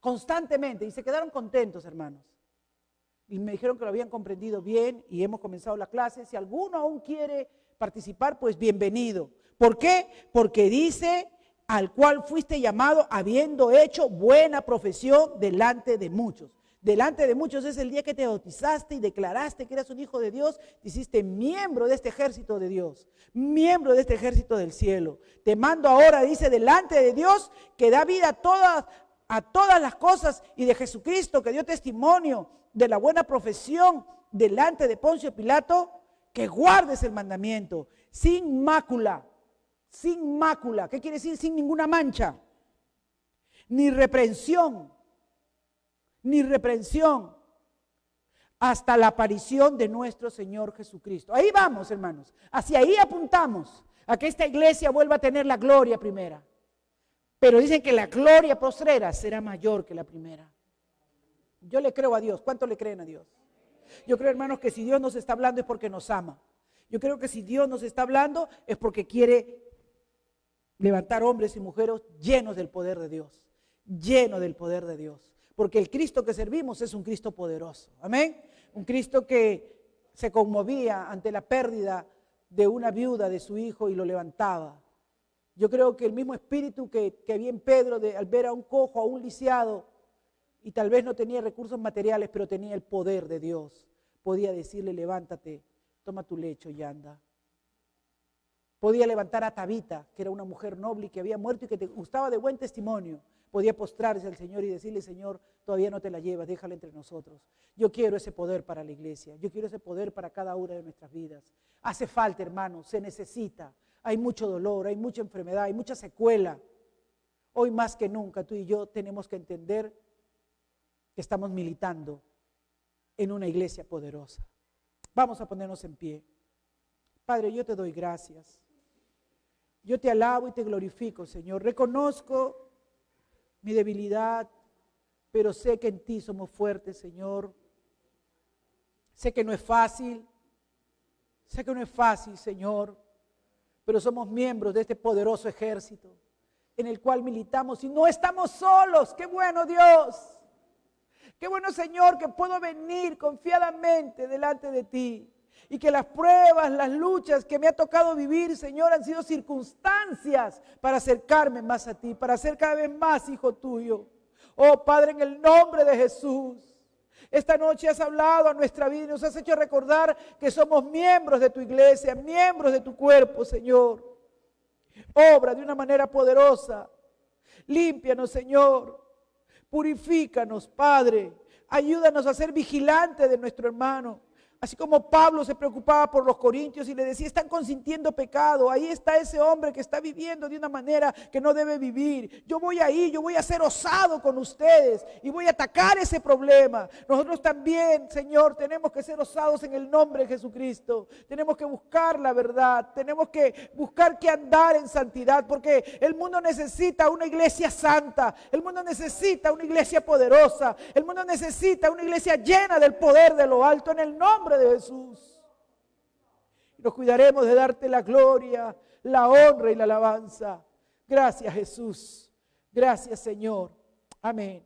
constantemente, y se quedaron contentos, hermanos. Y me dijeron que lo habían comprendido bien y hemos comenzado la clase. Si alguno aún quiere participar, pues bienvenido. ¿Por qué? Porque dice, al cual fuiste llamado habiendo hecho buena profesión delante de muchos. Delante de muchos es el día que te bautizaste y declaraste que eras un hijo de Dios, te hiciste miembro de este ejército de Dios, miembro de este ejército del cielo. Te mando ahora, dice, delante de Dios que da vida a todas las cosas y de Jesucristo que dio testimonio de la buena profesión delante de Poncio Pilato, que guardes el mandamiento sin mácula. Sin mácula, ¿qué quiere decir? Sin ninguna mancha, ni reprensión, hasta la aparición de nuestro Señor Jesucristo. Ahí vamos, hermanos, hacia ahí apuntamos, a que esta iglesia vuelva a tener la gloria primera. Pero dicen que la gloria postrera será mayor que la primera. Yo le creo a Dios. ¿Cuánto le creen a Dios? Yo creo, hermanos, que si Dios nos está hablando es porque nos ama. Yo creo que si Dios nos está hablando es porque quiere levantar hombres y mujeres llenos del poder de Dios, llenos del poder de Dios. Porque el Cristo que servimos es un Cristo poderoso. Amén. Un Cristo que se conmovía ante la pérdida de una viuda de su hijo y lo levantaba. Yo creo que el mismo espíritu que había en Pedro al ver a un cojo, a un lisiado, y tal vez no tenía recursos materiales, pero tenía el poder de Dios, podía decirle, levántate, toma tu lecho y anda. Podía levantar a Tabita, que era una mujer noble y que había muerto y que te gustaba de buen testimonio. Podía postrarse al Señor y decirle, Señor, todavía no te la llevas, déjala entre nosotros. Yo quiero ese poder para la iglesia, yo quiero ese poder para cada una de nuestras vidas. Hace falta, hermano, se necesita. Hay mucho dolor, hay mucha enfermedad, hay mucha secuela. Hoy más que nunca tú y yo tenemos que entender que estamos militando en una iglesia poderosa. Vamos a ponernos en pie. Padre, yo te doy gracias. Yo te alabo y te glorifico, Señor. Reconozco mi debilidad, pero sé que en ti somos fuertes, Señor. Sé que no es fácil, Señor, pero somos miembros de este poderoso ejército en el cual militamos y no estamos solos. ¡Qué bueno, Dios! ¡Qué bueno, Señor, que puedo venir confiadamente delante de ti! Y que las pruebas, las luchas que me ha tocado vivir, Señor, han sido circunstancias para acercarme más a ti, para ser cada vez más hijo tuyo. Oh, Padre, en el nombre de Jesús, esta noche has hablado a nuestra vida y nos has hecho recordar que somos miembros de tu iglesia, miembros de tu cuerpo, Señor. Obra de una manera poderosa. Límpianos, Señor. Purifícanos, Padre. Ayúdanos a ser vigilantes de nuestro hermano. Así como Pablo se preocupaba por los corintios y le decía, están consintiendo pecado. Ahí está ese hombre que está viviendo de una manera que no debe vivir. Yo voy a ser osado con ustedes y voy a atacar ese problema. Nosotros también, Señor, tenemos que ser osados en el nombre de Jesucristo. Tenemos que buscar la verdad. Tenemos que buscar que andar en santidad, porque el mundo necesita una iglesia santa. El mundo necesita una iglesia poderosa. El mundo necesita una iglesia llena del poder de lo alto en el nombre de Jesús. Y nos cuidaremos de darte la gloria, la honra y la alabanza. Gracias, Jesús. Gracias, Señor. Amén.